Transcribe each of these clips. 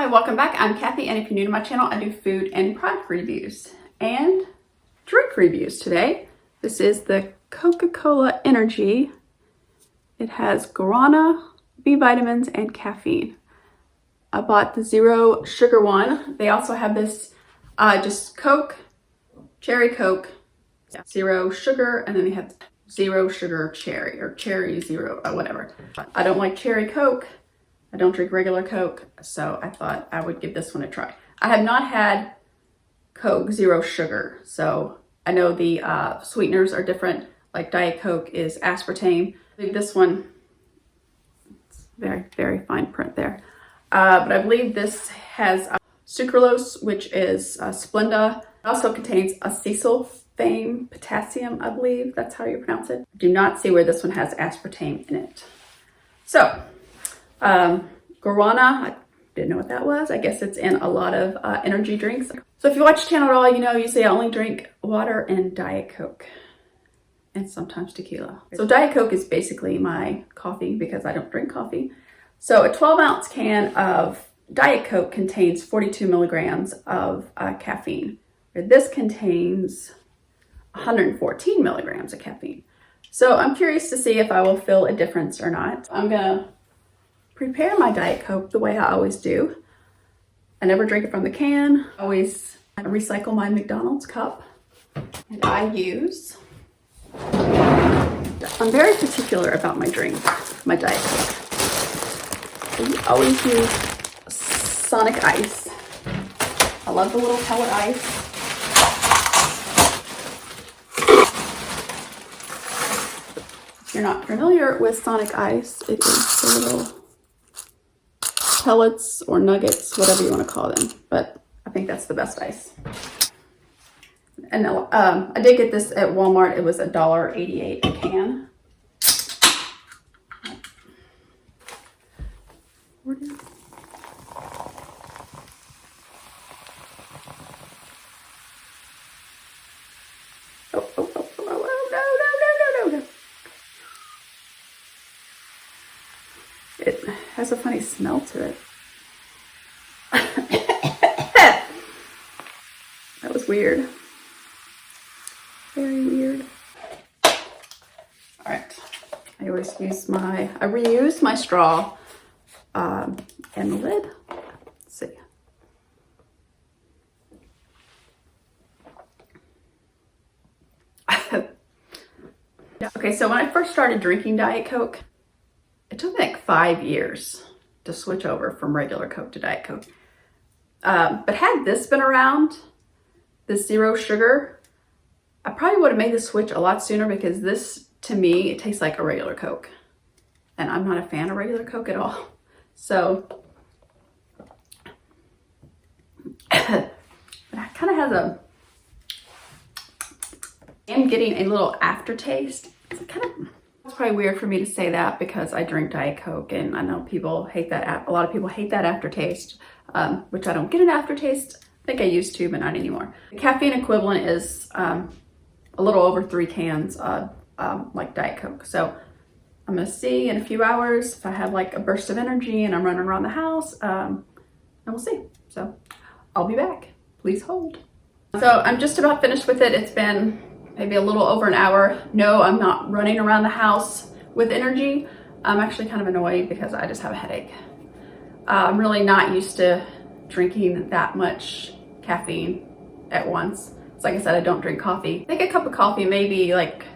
Hi, welcome back. I'm Kathy, and if you're new to my channel, I do food and product reviews and drink reviews today. This is the Coca-Cola Energy. It has guarana, B vitamins, and caffeine. I bought the zero sugar one. They also have this just Coke, cherry Coke, zero sugar, and then they have zero sugar cherry or cherry zero, whatever. I don't like cherry Coke. I don't drink regular Coke, so I thought I would give this one a try. I have not had Coke zero sugar, so I know the sweeteners are different. Like Diet Coke is aspartame. This one, it's very, very fine print there. But I believe this has sucralose, which is Splenda. It also contains acesulfame potassium, I believe that's how you pronounce it. I do not see where this one has aspartame in it. So, guarana, I didn't know what that was. I guess it's in a lot of energy drinks. So if you watch the channel at all, you know usually I only drink water and Diet Coke and sometimes tequila. So Diet Coke is basically my coffee because I don't drink coffee. So a 12-ounce can of Diet Coke contains 42 milligrams of caffeine. This contains 114 milligrams of caffeine. So I'm curious to see if I will feel a difference or not. I'm gonna prepare my Diet Coke the way I always do. I never drink it from the can. I always recycle my McDonald's cup. And I'm very particular about my drink, my Diet Coke. I always use Sonic Ice. I love the little pellet ice. If you're not familiar with Sonic Ice, it is the little pellets or nuggets, whatever you want to call them. But I think that's the best ice. And I did get this at Walmart. It was $1.88 a can. No. It has a funny smell to it. That was weird. Very weird. All right. I always use I reuse my straw and the lid. Let's see. Okay, so when I first started drinking Diet Coke, it took me like 5 years to switch over from regular Coke to Diet Coke. But had this been around, this zero sugar, I probably would have made the switch a lot sooner because this, to me, it tastes like a regular Coke. And I'm not a fan of regular Coke at all. So, it kind of has I'm getting a little aftertaste. It's probably weird for me to say that because I drink Diet Coke and I know people hate that. A lot of people hate that aftertaste, which I don't get an aftertaste. I think I used to, but not anymore. The caffeine equivalent is a little over 3 cans like Diet Coke. So I'm gonna see in a few hours if I have like a burst of energy and I'm running around the house, and we'll see. So I'll be back. Please hold. So I'm just about finished with it. It's been maybe a little over an hour. No, I'm not running around the house with energy. I'm actually kind of annoyed because I just have a headache. I'm really not used to drinking that much caffeine at once. So like I said, I don't drink coffee. I think a cup of coffee may be like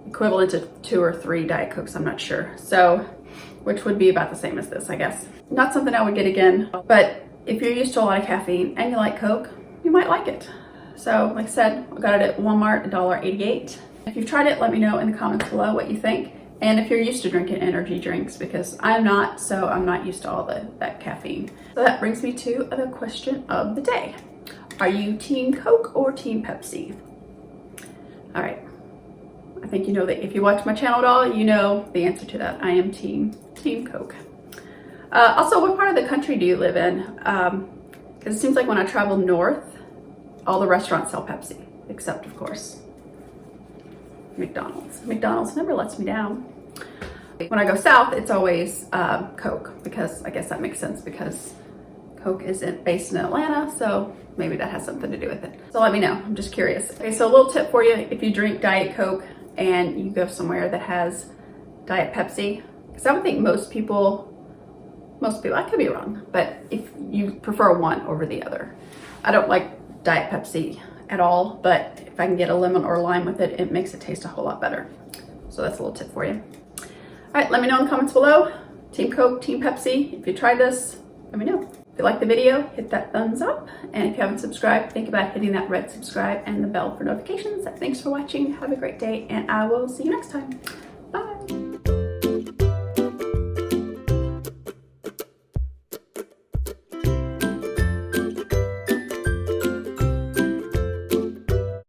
equivalent to 2 or 3 Diet Cokes, I'm not sure. So, which would be about the same as this, I guess. Not something I would get again, but if you're used to a lot of caffeine and you like Coke, you might like it. So, like I said, I got it at Walmart, $1.88. If you've tried it, let me know in the comments below what you think. And if you're used to drinking energy drinks, because I'm not, so I'm not used to all that caffeine. So that brings me to the question of the day. Are you Team Coke or Team Pepsi? All right. I think you know that if you watch my channel at all, you know the answer to that. I am Team Coke. Also, what part of the country do you live in? Because it seems like when I travel north, all the restaurants sell Pepsi, except of course, McDonald's. McDonald's never lets me down. When I go south, it's always Coke, because I guess that makes sense because Coke isn't based in Atlanta, so maybe that has something to do with it. So let me know, I'm just curious. Okay, so a little tip for you, if you drink Diet Coke and you go somewhere that has Diet Pepsi, because I don't think most people, I could be wrong, but if you prefer one over the other. I don't like Diet Pepsi at all, but if I can get a lemon or lime with it, it makes it taste a whole lot better. So that's a little tip for you. All right, let me know in the comments below, Team Coke, Team Pepsi. If you tried this, let me know. If you like the video, hit that thumbs up. And if you haven't subscribed, think about hitting that red subscribe and the bell for notifications. Thanks for watching. Have a great day, and I will see you next time.